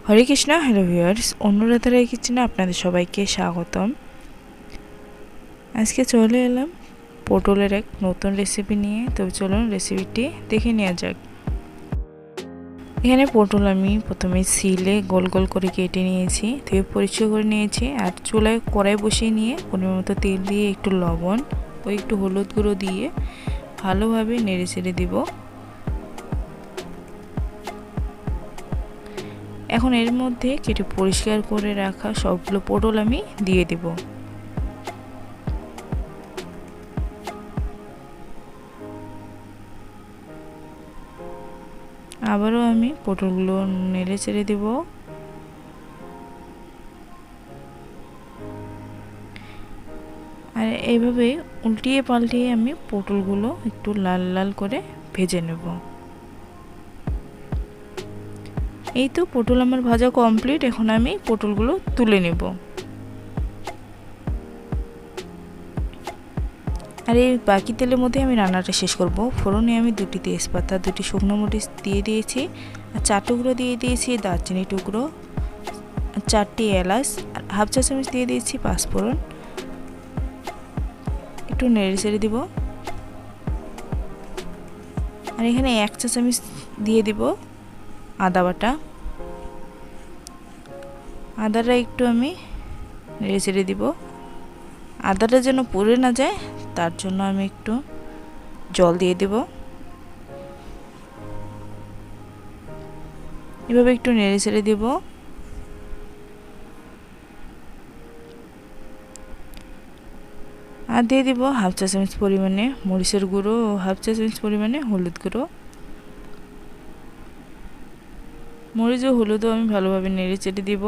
হরে Krishna. Hello viewers, অনুরাধারাই কিচেনে আপনাদের সবাইকে স্বাগতম। আজকে চলে এলাম পটলের এক নতুন রেসিপি নিয়ে। তবে চলুন রেসিপিটি দেখে নেওয়া যাক। এখানে পটল আমি প্রথমে সিলে গোল গোল করে কেটে নিয়েছি, ধুয়ে পরিষ্কার করে নিয়েছি। আর চুলায় কড়াই বসিয়ে নিয়ে পরিমাণ মতো তেল দিয়ে একটু লবণ ও একটু হলুদ গুঁড়ো দিয়ে ভালোভাবে নেড়ে চেড়ে দিব। এখন এর মধ্যে কেটে পরিষ্কার করে রাখা সবগুলো পটল আমি দিয়ে দেব। আবারও আমি পটলগুলো নেড়ে চেড়ে দেব। আর এইভাবে উল্টিয়ে পাল্টিয়ে আমি পটলগুলো একটু লাল লাল করে ভেজে নেব। এই তো পটল আমার ভাজা কমপ্লিট। এখন আমি পটলগুলো তুলে নেব। আর এই বাকি তেলের মধ্যে আমি রান্নাটা শেষ করব। ফোড়নে আমি 2টি তেজপাতা, 2টি শুকনো মরিচ দিয়ে দিয়েছি, আর 4 টুকরো দিয়ে দিয়েছি দারচিনি টুকরো, 4টি এলাচ, আর হাফ চা চামচ দিয়ে দিয়েছি পাঁচফোড়ন। একটু নেড়ে চেড়ে দিব। আর এখানে 1 চা চামচ দিয়ে দিব আদা বাটা। আদাটা একটু আমি নেড়ে চেড়ে দিব। আদাটা যেন পুড়ে না যায় তার জন্য আমি একটু জল দিয়ে দেব। এভাবে একটু নেড়ে চেড়ে দেব। আর দিয়ে দিব হাফ চা চামচ পরিমাণে মরিচের গুঁড়ো ও হাফ চা চামচ পরিমাণে হলুদ গুঁড়ো। মরিচ ও হলুদও আমি ভালোভাবে নেড়ে চেড়ে দিব।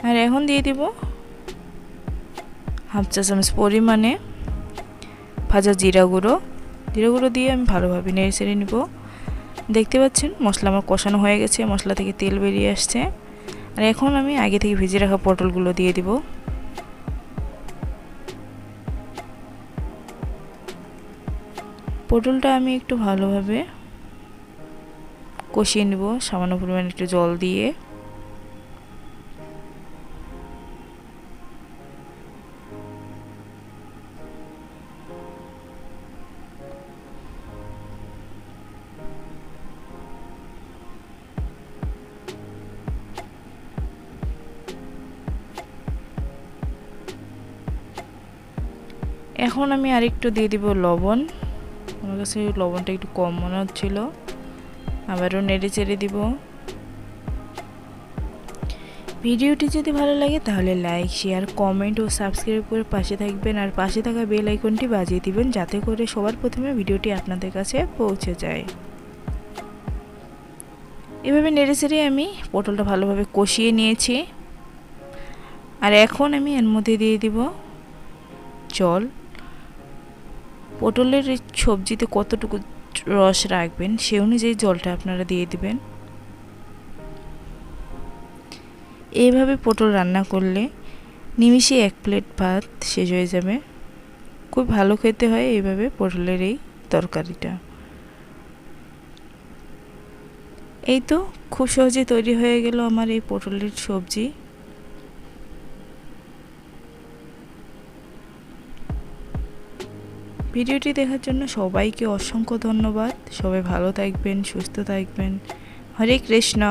আর এখন দিয়ে দিব হাফ চা চামচ পরিমাণে ভাজা জিরা গুঁড়ো। জিরা গুঁড়ো দিয়ে আমি ভালোভাবে নেড়ে চেড়ে নিব। দেখতে পাচ্ছেন মশলা আমার কষানো হয়ে গেছে, মশলা থেকে তেল বেরিয়ে আসছে। আর এখন আমি আগে থেকে ভেজে রাখা পটলগুলো দিয়ে দিব। পটলটা আমি একটু ভালোভাবে কষিয়ে নেব সামান্য পরিমাণে একটু জল দিয়ে। এখন আমি আরেকটু দিয়ে দিব লবণ। আমার কাছে লবণটা একটু কম মনে হচ্ছিল। আবারও নেড়ে চেড়ে দিব। ভিডিওটি যদি ভালো লাগে তাহলে লাইক, শেয়ার, কমেন্ট ও সাবস্ক্রাইব করে পাশে থাকবেন। আর পাশে থাকা বেল আইকনটি বাজিয়ে দিবেন যাতে করে সবার প্রথমে ভিডিওটি আপনাদের কাছে পৌঁছে যায়। এভাবে নেড়ে চেড়ে আমি পটলটা ভালোভাবে কষিয়ে নিয়েছি। আর এখন আমি এর মধ্যে দিয়ে দিব জল। পটলের সবজিতে কতটুকু রস রাখবেন সে অনুযায়ী জলটা আপনারা দিয়ে দিবেন। এইভাবে পটল রান্না করলে নিমিষে 1 প্লেট ভাত শেষ হয়ে যাবে। খুব ভালো খেতে হয় এইভাবে পটলের এই তরকারিটা। এই তো খুব সহজে তৈরি হয়ে গেল আমার এই পটলের সবজি। ভিডিওটি দেখার জন্য সবাইকে অসংখ্য ধন্যবাদ। সবাই ভালো থাকবেন, সুস্থ থাকবেন। হরে কৃষ্ণ।